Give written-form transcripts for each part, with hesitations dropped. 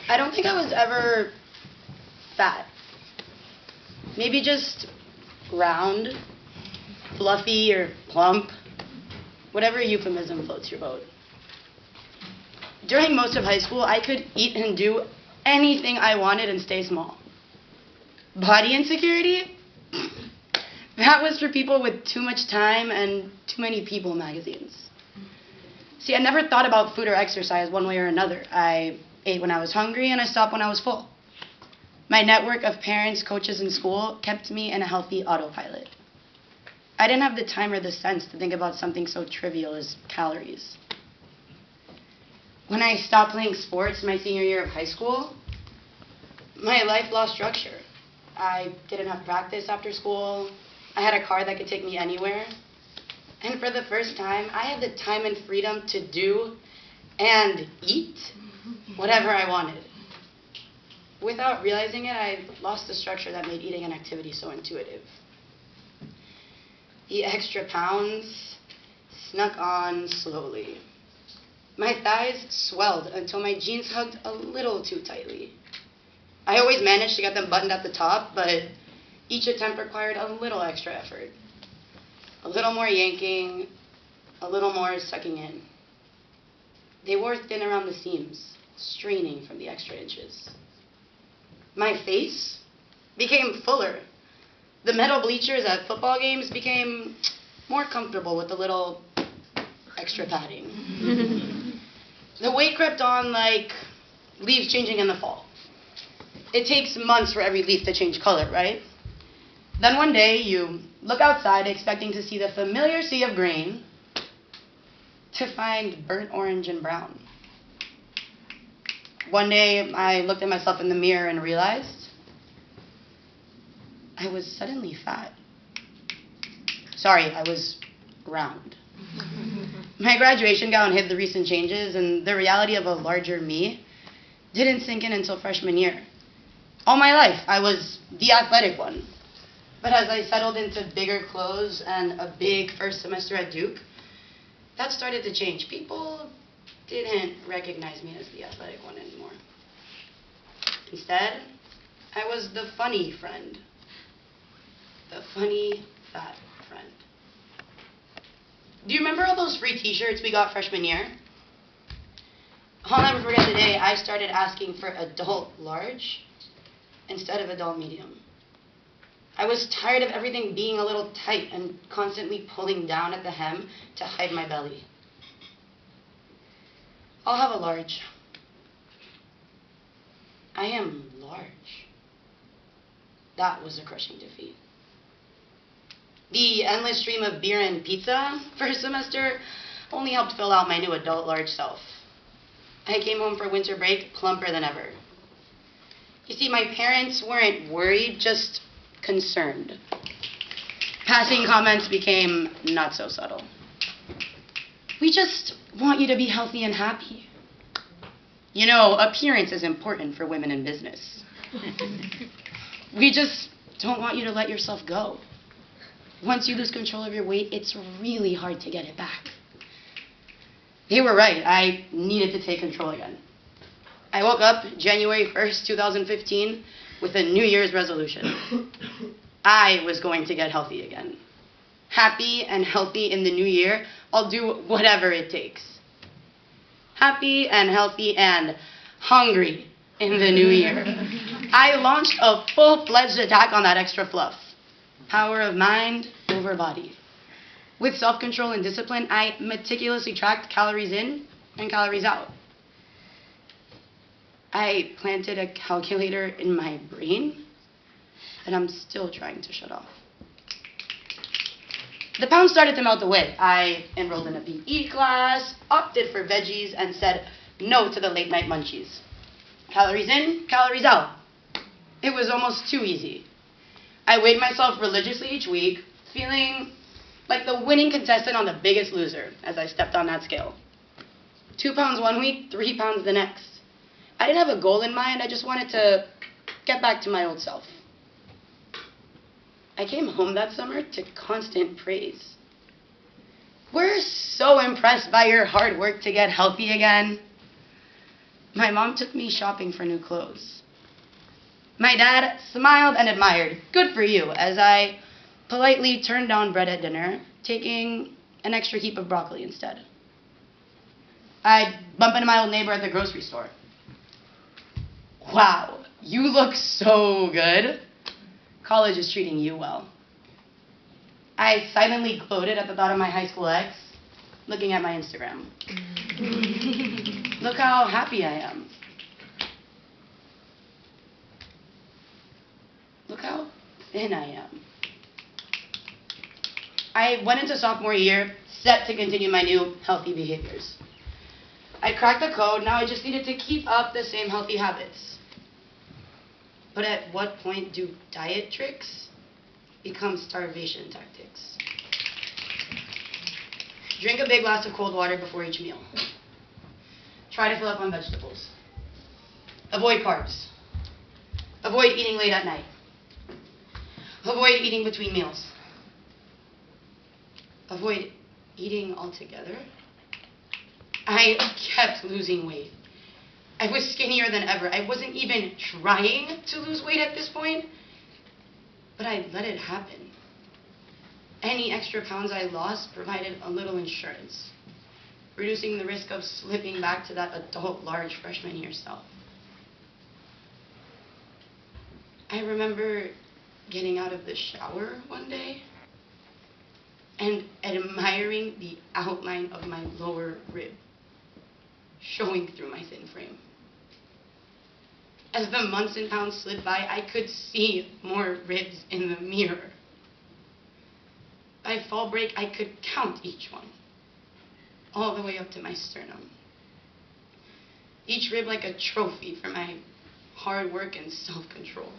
I don't think I was ever fat. Maybe just round, fluffy, or plump. Whatever euphemism floats your boat. During most of high school, I could eat and do anything I wanted and stay small. Body insecurity? That was for people with too much time and too many People magazines. See, I never thought about food or exercise one way or another. I ate when I was hungry and I stopped when I was full. My network of parents, coaches, and school kept me in a healthy autopilot. I didn't have the time or the sense to think about something so trivial as calories. When I stopped playing sports my senior year of high school, my life lost structure. I didn't have practice after school. I had a car that could take me anywhere. And for the first time, I had the time and freedom to do and eat whatever I wanted. Without realizing it, I lost the structure that made eating an activity so intuitive. The extra pounds snuck on slowly. My thighs swelled until my jeans hugged a little too tightly. I always managed to get them buttoned at the top, but each attempt required a little extra effort. A little more yanking, a little more sucking in. They wore thin around the seams, straining from the extra inches. My face became fuller. The metal bleachers at football games became more comfortable with a little extra padding. The weight crept on like leaves changing in the fall. It takes months for every leaf to change color, right? Then one day you look outside expecting to see the familiar sea of green to find burnt orange and brown. One day I looked at myself in the mirror and realized I was suddenly fat. Sorry, I was round. My graduation gown hid the recent changes, and the reality of a larger me didn't sink in until freshman year. All my life, I was the athletic one. But as I settled into bigger clothes and a big first semester at Duke, that started to change. People didn't recognize me as the athletic one anymore. Instead, I was the funny friend. The funny, fat friend. Do you remember all those free t-shirts we got freshman year? I'll never forget the day I started asking for adult large instead of adult medium. I was tired of everything being a little tight and constantly pulling down at the hem to hide my belly. I'll have a large. I am large. That was a crushing defeat. The endless stream of beer and pizza first semester only helped fill out my new adult large self. I came home for winter break plumper than ever. You see, my parents weren't worried, just concerned. Passing comments became not so subtle. We just want you to be healthy and happy. You know, appearance is important for women in business. We just don't want you to let yourself go. Once you lose control of your weight, it's really hard to get it back. They were right. I needed to take control again. I woke up January 1st, 2015, with a New Year's resolution. I was going to get healthy again. Happy and healthy in the new year, I'll do whatever it takes. Happy and healthy and hungry in the new year. I launched a full-fledged attack on that extra fluff. Power of mind over body. With self-control and discipline, I meticulously tracked calories in and calories out. I planted a calculator in my brain that I'm still trying to shut off. The pounds started to melt away. I enrolled in a PE class, opted for veggies, and said no to the late night munchies. Calories in, calories out. It was almost too easy. I weighed myself religiously each week, feeling like the winning contestant on The Biggest Loser as I stepped on that scale. 2 pounds one week, 3 pounds the next. I didn't have a goal in mind, I just wanted to get back to my old self. I came home that summer to constant praise. We're so impressed by your hard work to get healthy again. My mom took me shopping for new clothes. My dad smiled and admired. Good for you, as I politely turned down bread at dinner, taking an extra heap of broccoli instead. I'd bump into my old neighbor at the grocery store. Wow, you look so good. College is treating you well. I silently gloated at the thought of my high school ex, looking at my Instagram. Look how happy I am. Look how thin I am. I went into sophomore year, set to continue my new healthy behaviors. I cracked the code, now I just needed to keep up the same healthy habits. But at what point do diet tricks become starvation tactics? Drink a big glass of cold water before each meal. Try to fill up on vegetables. Avoid carbs. Avoid eating late at night. Avoid eating between meals. Avoid eating altogether. I kept losing weight. I was skinnier than ever. I wasn't even trying to lose weight at this point, but I let it happen. Any extra pounds I lost provided a little insurance, reducing the risk of slipping back to that adult large freshman year self. I remember getting out of the shower one day and admiring the outline of my lower rib showing through my thin frame. As the months and pounds slid by, I could see more ribs in the mirror. By fall break, I could count each one, all the way up to my sternum. Each rib like a trophy for my hard work and self-control.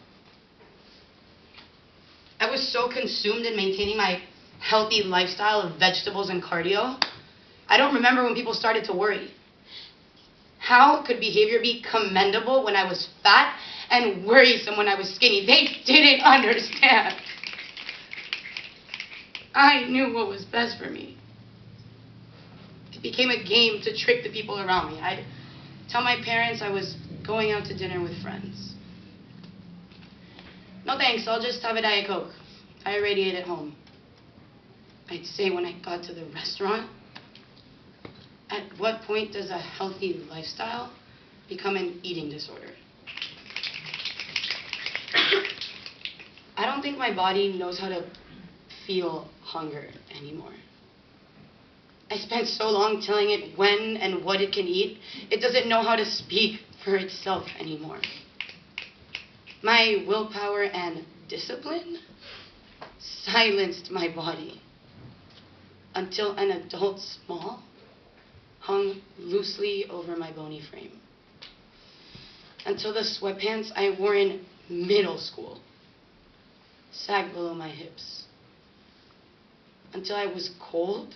I was so consumed in maintaining my healthy lifestyle of vegetables and cardio, I don't remember when people started to worry. How could behavior be commendable when I was fat and worrisome when I was skinny? They didn't understand. I knew what was best for me. It became a game to trick the people around me. I'd tell my parents I was going out to dinner with friends. No thanks, I'll just have a Diet Coke. I radiate at home. I'd say when I got to the restaurant, at what point does a healthy lifestyle become an eating disorder? I don't think my body knows how to feel hunger anymore. I spent so long telling it when and what it can eat, it doesn't know how to speak for itself anymore. My willpower and discipline silenced my body until an adult small hung loosely over my bony frame. Until the sweatpants I wore in middle school sagged below my hips. Until I was cold,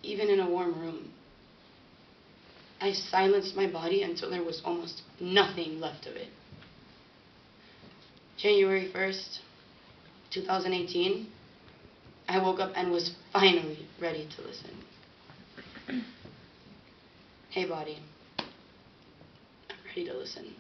even in a warm room. I silenced my body until there was almost nothing left of it. January 1st, 2018, I woke up and was finally ready to listen. Hey, body. I'm ready to listen.